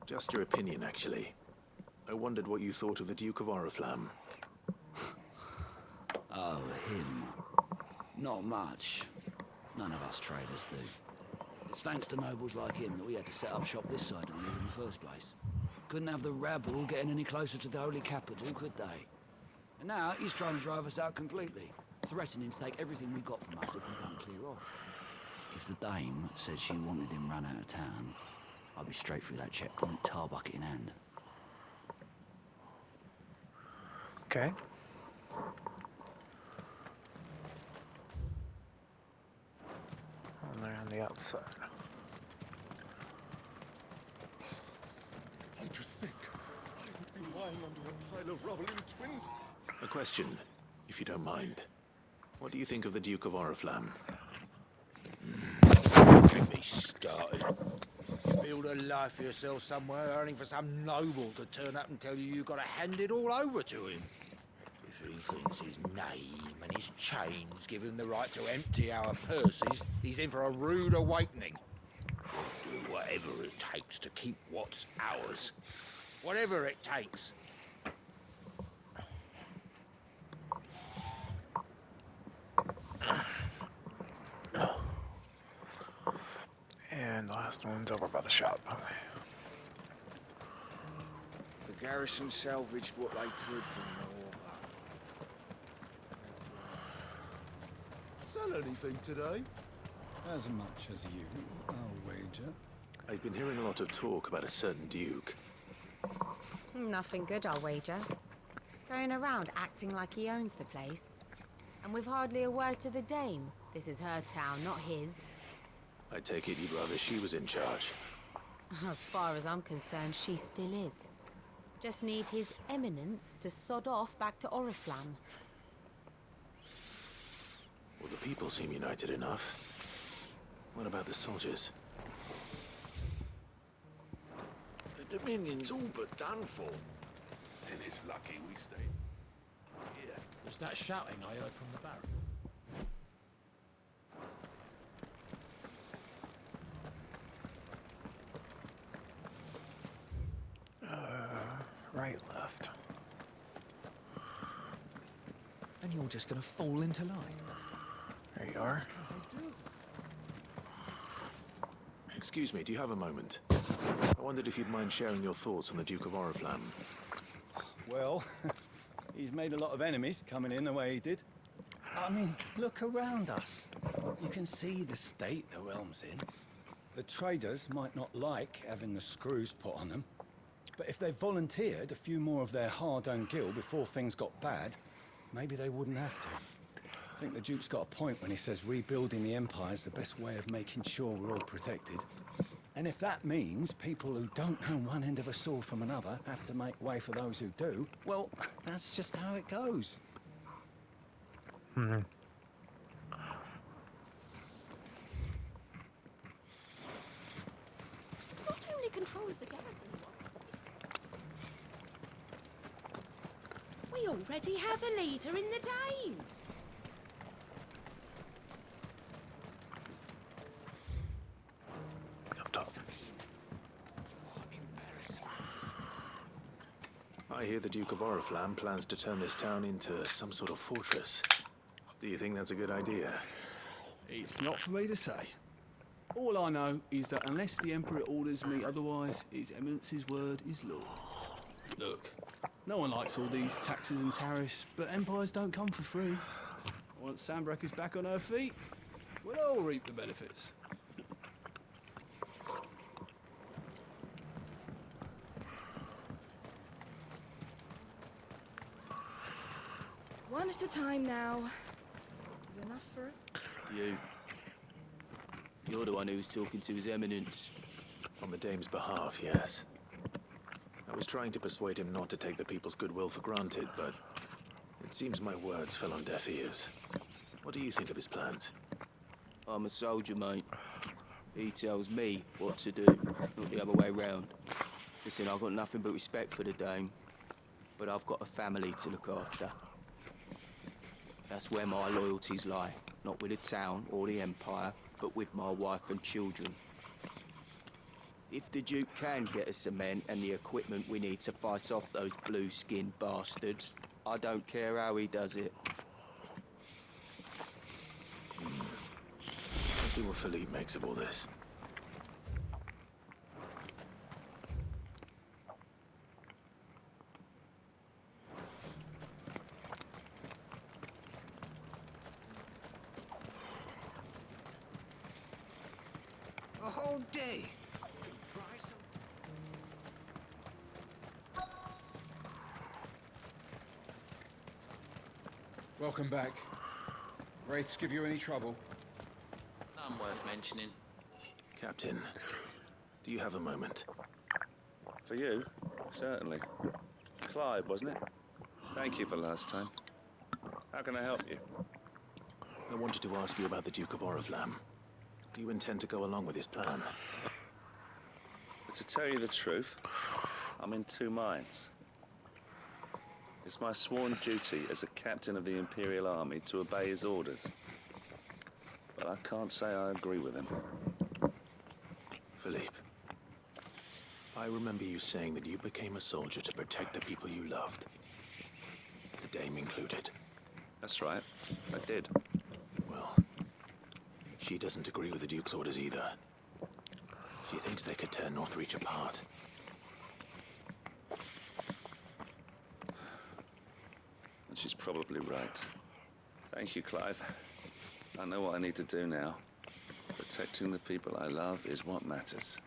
Just your opinion, actually. I wondered what you thought of the Duke of Oriflamme. Oh, him. Not much. None of us traders do. It's thanks to nobles like him that we had to set up shop this side of the wall in the first place. Couldn't have the rabble getting any closer to the holy capital, could they? And now he's trying to drive us out completely, threatening to take everything we got from us if we don't clear off. If the dame said she wanted him run out of town, I'd be straight through that checkpoint, tar bucket in hand. Okay. And they're on the outside. And to think, I would be lying under a pile of rubble in Twins. A question, if you don't mind. What do you think of the Duke of Oriflamme? Get me started. You build a life for yourself somewhere, earning for some noble to turn up and tell you got to hand it all over to him. If he thinks his name and his chains give him the right to empty our purses, he's in for a rude awakening. We'll do whatever it takes to keep what's ours. Whatever it takes. And the last one's over by the shop. The garrison salvaged what they could from the war. Sell anything today? As much as you, I'll wager. I've been hearing a lot of talk about a certain duke. Nothing good, I'll wager. Going around acting like he owns the place. And with hardly a word to the dame. This is her town, not his. I take it you'd rather she was in charge. As far as I'm concerned, she still is. Just need his eminence to sod off back to Oriflamme. Well, the people seem united enough. What about the soldiers? The Dominion's all but done for. Then it's lucky we stayed. Yeah. Was that shouting I heard from the barrack? Right, left. And you're just gonna fall into line? There you are. Excuse me, do you have a moment? I wondered if you'd mind sharing your thoughts on the Duke of Oriflamme. Well, he's made a lot of enemies coming in the way he did. I mean, look around us. You can see the state the realm's in. The traders might not like having the screws put on them, but if they volunteered a few more of their hard-earned gil before things got bad, maybe they wouldn't have to. I think the Duke's got a point when he says rebuilding the Empire's the best way of making sure we're all protected. And if that means people who don't know one end of a sword from another have to make way for those who do, well, that's just how it goes. Mm-hmm. It's not only control of the garrison he wants. We already have a leader in the Dame. Up top. I hear the Duke of Oriflamme plans to turn this town into some sort of fortress. Do you think that's a good idea? It's not for me to say. All I know is that unless the Emperor orders me otherwise, His Eminence's word is law. Look, no one likes all these taxes and tariffs, but empires don't come for free. Once Sandbreak is back on her feet, we'll all reap the benefits. One at a time now. Is enough for it? You. You're the one who's talking to His Eminence. On the Dame's behalf, yes. I was trying to persuade him not to take the people's goodwill for granted, but it seems my words fell on deaf ears. What do you think of his plans? I'm a soldier, mate. He tells me what to do, not the other way round. Listen, I've got nothing but respect for the Dame, but I've got a family to look after. That's where my loyalties lie, not with the town or the Empire, but with my wife and children. If the Duke can get us cement and the equipment we need to fight off those blue-skinned bastards, I don't care how he does it. Let's see what Philippe makes of all this. A whole day. Try some. Welcome back. Wraiths give you any trouble? None worth mentioning. Captain, do you have a moment? For you? Certainly. Clive, wasn't it? Thank you for last time. How can I help you? I wanted to ask you about the Duke of Oriflamme. Do you intend to go along with his plan? But to tell you the truth, I'm in two minds. It's my sworn duty as a captain of the Imperial Army to obey his orders. But I can't say I agree with him. Philippe, I remember you saying that you became a soldier to protect the people you loved. The Dame included. That's right, I did. Well, she doesn't agree with the Duke's orders either. She thinks they could tear Northreach apart. And she's probably right. Thank you, Clive. I know what I need to do now. Protecting the people I love is what matters.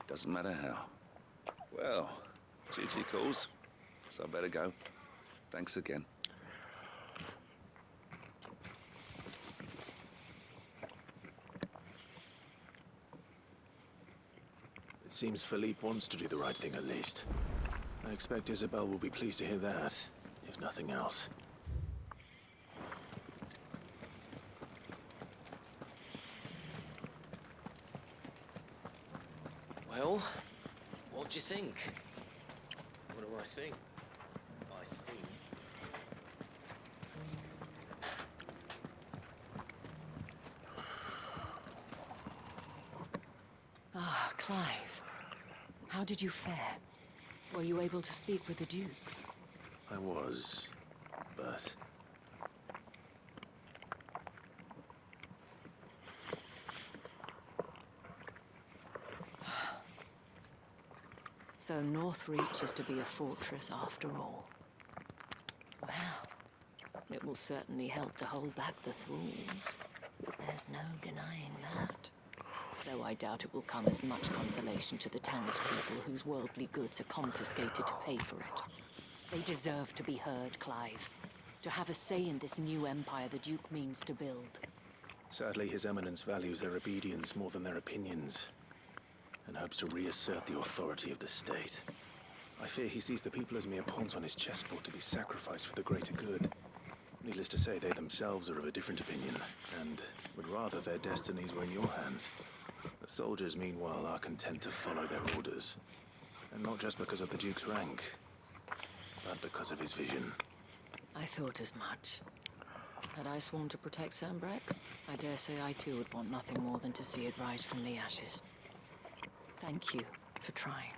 Doesn't matter how. Well, duty calls, so I better go. Thanks again. It seems Philippe wants to do the right thing at least. I expect Isabel will be pleased to hear that, if nothing else. Well, what do you think? What do I think? I think... Ah, Clive. How did you fare? Were you able to speak with the Duke? I was, but... So Northreach is to be a fortress after all. Well, it will certainly help to hold back the thralls. There's no denying that. Though I doubt it will come as much consolation to the townspeople whose worldly goods are confiscated to pay for it. They deserve to be heard, Clive. To have a say in this new empire the Duke means to build. Sadly, His Eminence values their obedience more than their opinions, and hopes to reassert the authority of the state. I fear he sees the people as mere pawns on his chessboard to be sacrificed for the greater good. Needless to say, they themselves are of a different opinion, and would rather their destinies were in your hands. The soldiers, meanwhile, are content to follow their orders. And not just because of the Duke's rank, but because of his vision. I thought as much. Had I sworn to protect Sambrek, I dare say I too would want nothing more than to see it rise from the ashes. Thank you for trying.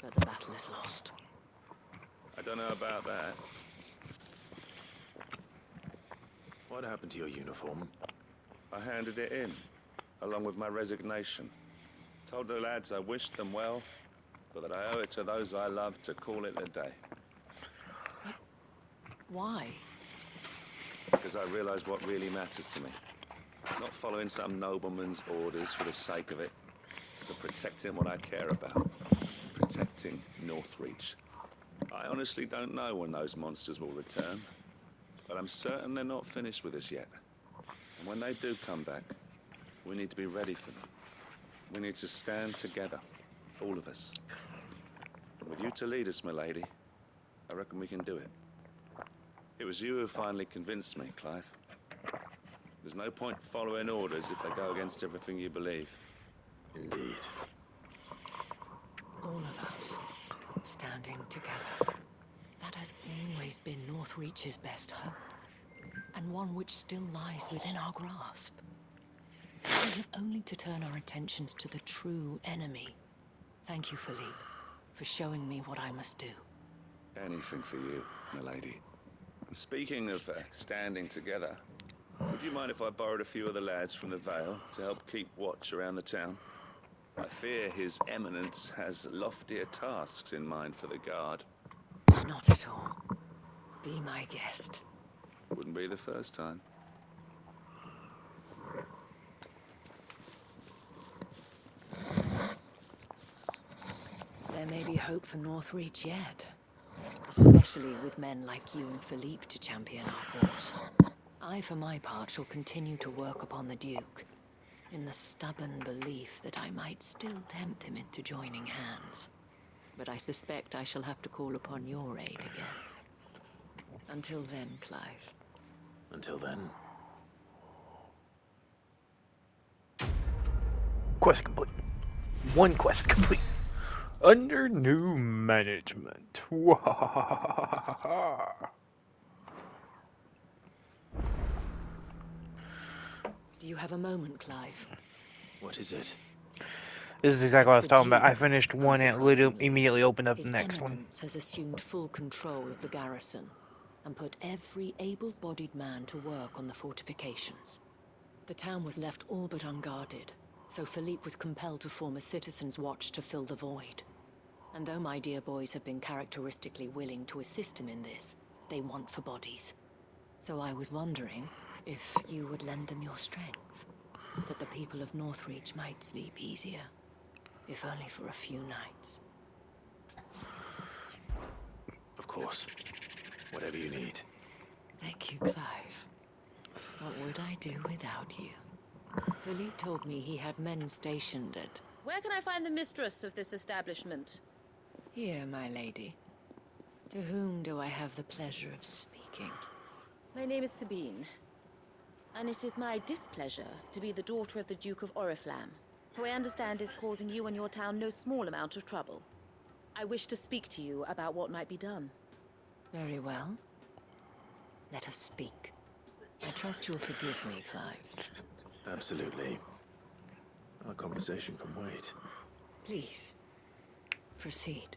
But the battle is lost. I don't know about that. What happened to your uniform? I handed it in, along with my resignation. Told the lads I wished them well, but that I owe it to those I love to call it a day. But why? Because I realize what really matters to me. Not following some nobleman's orders for the sake of it, but protecting what I care about. Protecting Northreach. I honestly don't know when those monsters will return, but I'm certain they're not finished with us yet. And when they do come back, we need to be ready for them. We need to stand together, all of us. And with you to lead us, milady, I reckon we can do it. It was you who finally convinced me, Clive. There's no point following orders if they go against everything you believe. Indeed. All of us, standing together. That has always been Northreach's best hope, and one which still lies within our grasp. We have only to turn our attentions to the true enemy. Thank you, Philippe, for showing me what I must do. Anything for you, milady. Speaking of standing together, would you mind if I borrowed a few of the lads from the Vale to help keep watch around the town? I fear His Eminence has loftier tasks in mind for the guard. Not at all. Be my guest. Wouldn't be the first time. There may be hope for Northreach yet. Especially with men like you and Philippe to champion our cause. I, for my part, shall continue to work upon the Duke, in the stubborn belief that I might still tempt him into joining hands. But I suspect I shall have to call upon your aid again. Until then, Clive. Until then. Quest complete. One quest complete. Under new management. Do you have a moment, Clive? What is it? This is exactly what I was It's the talking about. I Duke, finished one and literally unsurprisingly. immediately opened up His the next one. Eminence has assumed full control of the garrison and put every able-bodied man to work on the fortifications. The town was left all but unguarded, so Philippe was compelled to form a citizens' watch to fill the void. And though my dear boys have been characteristically willing to assist him in this, they want for bodies. So I was wondering if you would lend them your strength, that the people of Northreach might sleep easier, if only for a few nights. Of course. Whatever you need. Thank you, Clive. What would I do without you? Philippe told me he had men stationed at... Where can I find the mistress of this establishment? Here, my lady. To whom do I have the pleasure of speaking? My name is Sabine, and it is my displeasure to be the daughter of the Duke of Oriflamme, who I understand is causing you and your town no small amount of trouble. I wish to speak to you about what might be done. Very well. Let us speak. I trust you'll forgive me, Clive. Absolutely. Our conversation can wait. Please, proceed.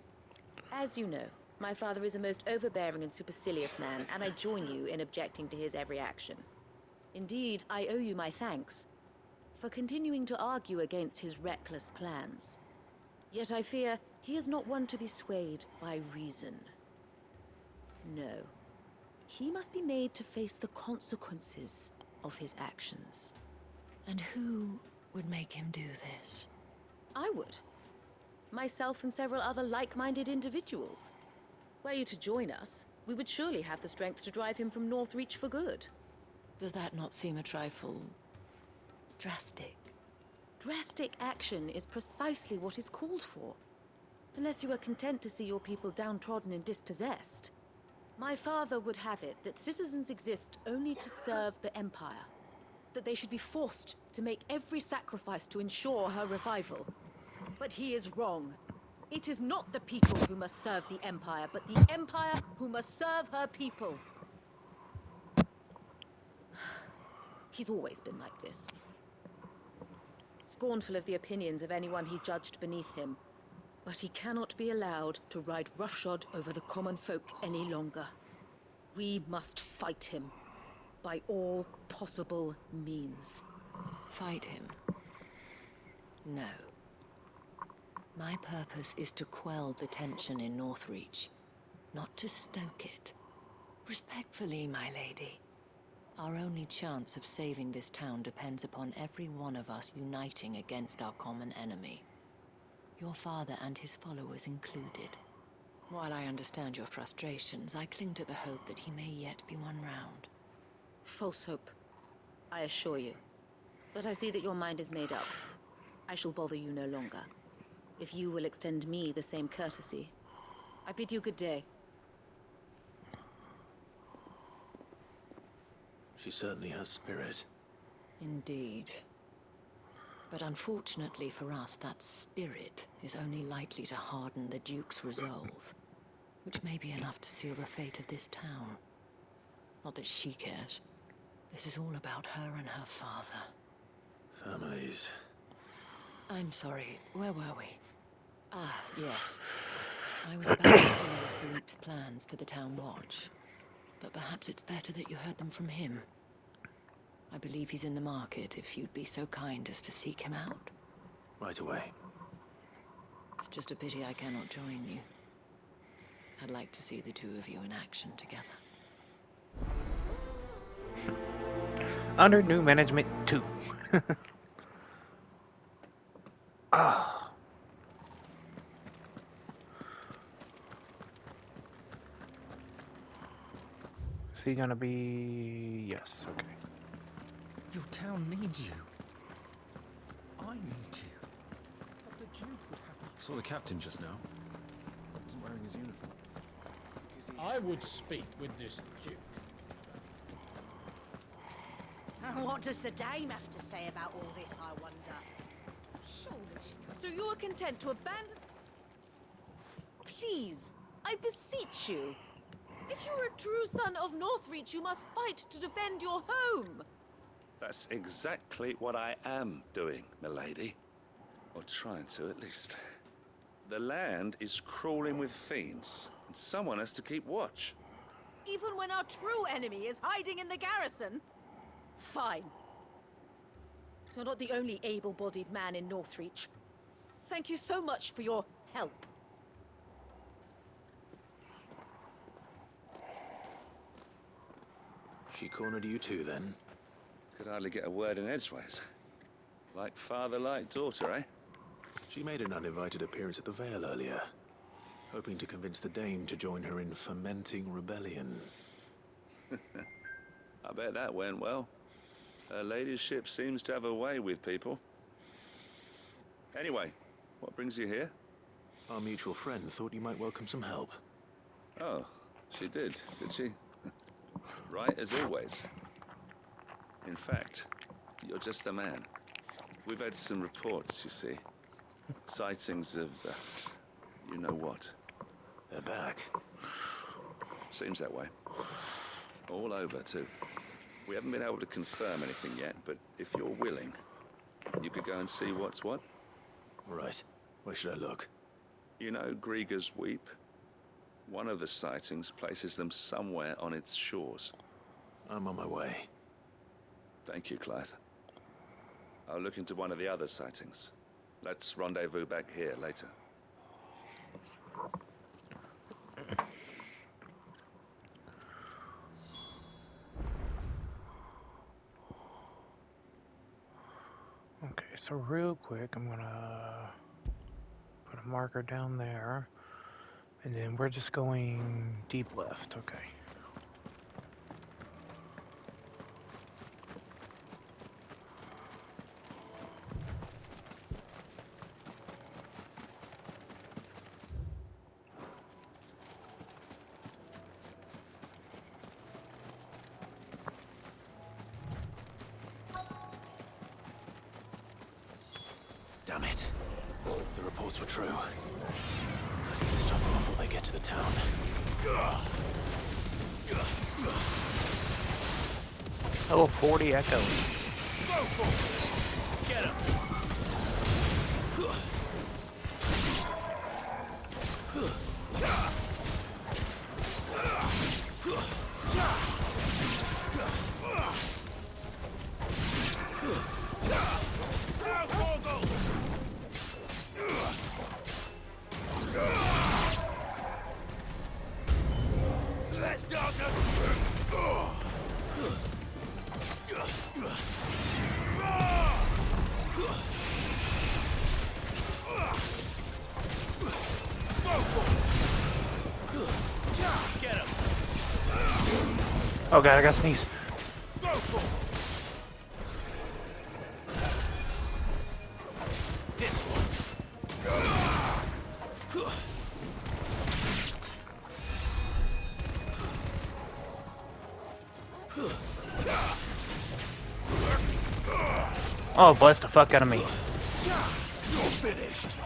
As you know, my father is a most overbearing and supercilious man, and I join you in objecting to his every action. Indeed, I owe you my thanks for continuing to argue against his reckless plans. Yet I fear he is not one to be swayed by reason. No. He must be made to face the consequences of his actions. And who would make him do this? I would. Myself and several other like-minded individuals. Were you to join us, we would surely have the strength to drive him from Northreach for good. Does that not seem a trifle... drastic? Drastic action is precisely what is called for. Unless you are content to see your people downtrodden and dispossessed. My father would have it that citizens exist only to serve the Empire. That they should be forced to make every sacrifice to ensure her revival. But he is wrong. It is not the people who must serve the Empire, but the Empire who must serve her people. He's always been like this. Scornful of the opinions of anyone he judged beneath him. But he cannot be allowed to ride roughshod over the common folk any longer. We must fight him. By all possible means. Fight him? No. My purpose is to quell the tension in Northreach, not to stoke it. Respectfully, my lady. Our only chance of saving this town depends upon every one of us uniting against our common enemy. Your father and his followers included. While I understand your frustrations, I cling to the hope that he may yet be won round. False hope, I assure you. But I see that your mind is made up. I shall bother you no longer. If you will extend me the same courtesy, I bid you good day. She certainly has spirit. Indeed. But unfortunately for us, that spirit is only likely to harden the Duke's resolve, which may be enough to seal the fate of this town. Not that she cares. This is all about her and her father. Families. I'm sorry, where were we? Ah, yes. I was about to tell you of Philippe's plans for the town watch. But perhaps it's better that you heard them from him. I believe he's in the market, if you'd be so kind as to seek him out. Right away. It's just a pity I cannot join you. I'd like to see the two of you in action together. Under new management 2. Ah. Is he gonna be... Yes, okay. Your town needs you. I need you. But the Duke would have me... Saw the captain just now. He wasn't wearing his uniform. I would speak with this Duke. What does the dame have to say about all this, I wonder? Surely she can't... So you are content to abandon... Please, I beseech you. If you're a true son of Northreach, you must fight to defend your home. That's exactly what I am doing, milady. Or trying to, at least. The land is crawling with fiends, and someone has to keep watch. Even when our true enemy is hiding in the garrison? Fine. You're not the only able-bodied man in Northreach. Thank you so much for your help. She cornered you too, then? Could hardly get a word in edgeways. Like father, like daughter, eh? She made an uninvited appearance at the Vale earlier, hoping to convince the Dame to join her in fomenting rebellion. I bet that went well. Her ladyship seems to have a way with people. Anyway, what brings you here? Our mutual friend thought you might welcome some help. Oh, she did she? Right as always. In fact, you're just the man. We've had some reports, you see. Sightings of, you know what. They're back. Seems that way. All over, too. We haven't been able to confirm anything yet, but if you're willing, you could go and see what's what. Right. Where should I look? You know Grieger's Weep? One of the sightings places them somewhere on its shores. I'm on my way. Thank you, Clive. I'll look into one of the other sightings. Let's rendezvous back here later. Okay, so real quick, I'm gonna put a marker down there. And then we're just going deep left, okay. Damn it. The reports were true. I need to stop them before they get to the town. Level 40 Echo. Go for it! Get him! Oh god, I got sneeze. This one. Oh, bless the fuck out of me. You're finished.